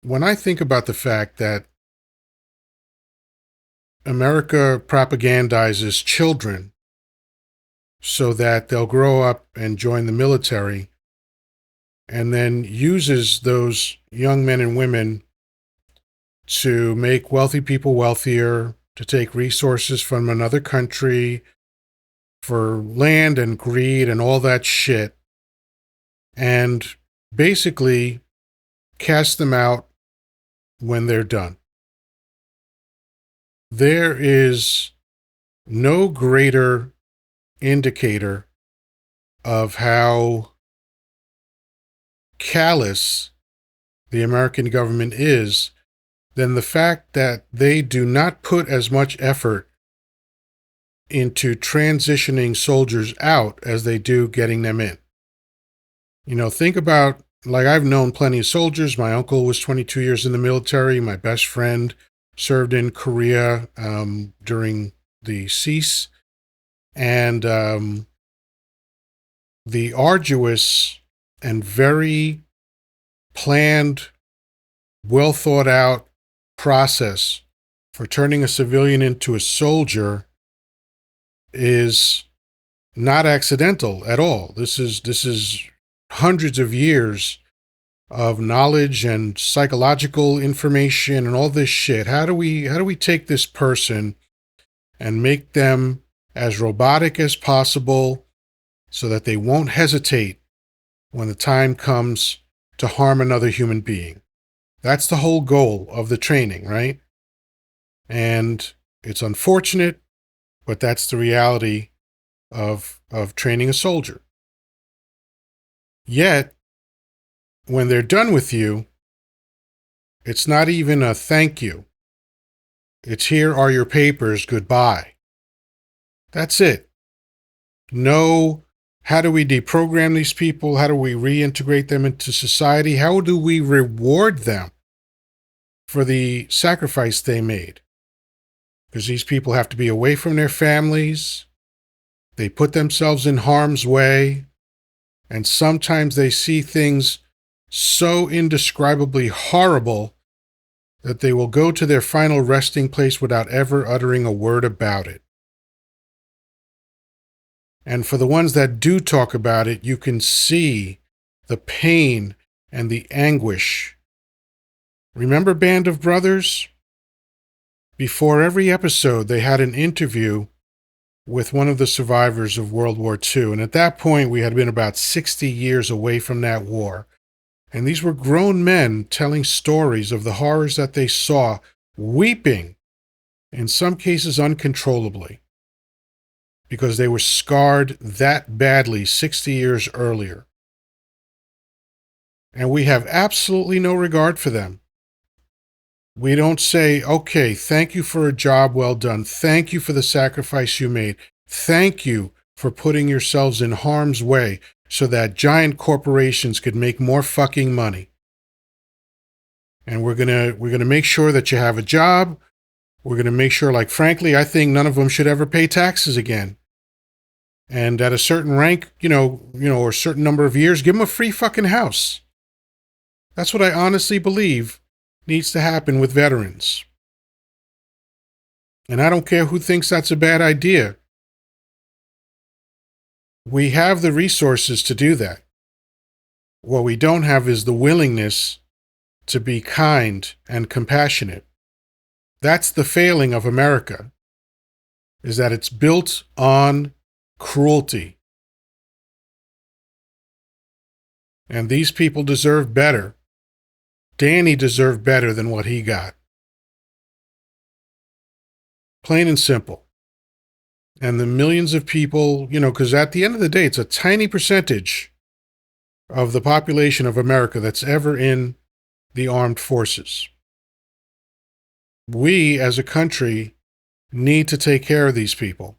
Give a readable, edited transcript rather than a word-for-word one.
when I think about the fact that America propagandizes children so that they'll grow up and join the military and then uses those young men and women to make wealthy people wealthier, to take resources from another country for land and greed and all that shit, and basically cast them out when they're done. There is no greater indicator of how callous the American government is than the fact that they do not put as much effort into transitioning soldiers out as they do getting them in. You know, think about, like, I've known plenty of soldiers. My uncle was 22 years in the military. My best friend served in Korea during the cease. And the arduous and very planned, well thought out process for turning a civilian into a soldier is not accidental at all. This is hundreds of years of knowledge and psychological information and all this shit. How do we take this person and make them as robotic as possible so that they won't hesitate when the time comes to harm another human being? That's the whole goal of the training, right? And it's unfortunate, but that's the reality of training a soldier. Yet, when they're done with you, it's not even a thank you. It's here are your papers, goodbye. That's it. No, how do we deprogram these people? How do we reintegrate them into society? How do we reward them for the sacrifice they made? Because these people have to be away from their families. They put themselves in harm's way. And sometimes they see things so indescribably horrible that they will go to their final resting place without ever uttering a word about it. And for the ones that do talk about it, you can see the pain and the anguish. Remember Band of Brothers? Before every episode, they had an interview with one of the survivors of World War II. And at that point, we had been about 60 years away from that war. And these were grown men telling stories of the horrors that they saw, weeping, in some cases uncontrollably, because they were scarred that badly 60 years earlier. And we have absolutely no regard for them. We don't say, okay, thank you for a job well done. Thank you for the sacrifice you made. Thank you for putting yourselves in harm's way so that giant corporations could make more fucking money. And we're gonna make sure that you have a job. We're gonna make sure, like, frankly, I think none of them should ever pay taxes again. And at a certain rank, or a certain number of years, give them a free fucking house. That's what I honestly believe needs to happen with veterans. And I don't care who thinks that's a bad idea. We have the resources to do that. What we don't have is the willingness to be kind and compassionate. That's the failing of America, is that it's built on cruelty. And these people deserve better. Danny deserved better than what he got. Plain and simple. And the millions of people, because at the end of the day, it's a tiny percentage of the population of America that's ever in the armed forces. We, as a country, need to take care of these people.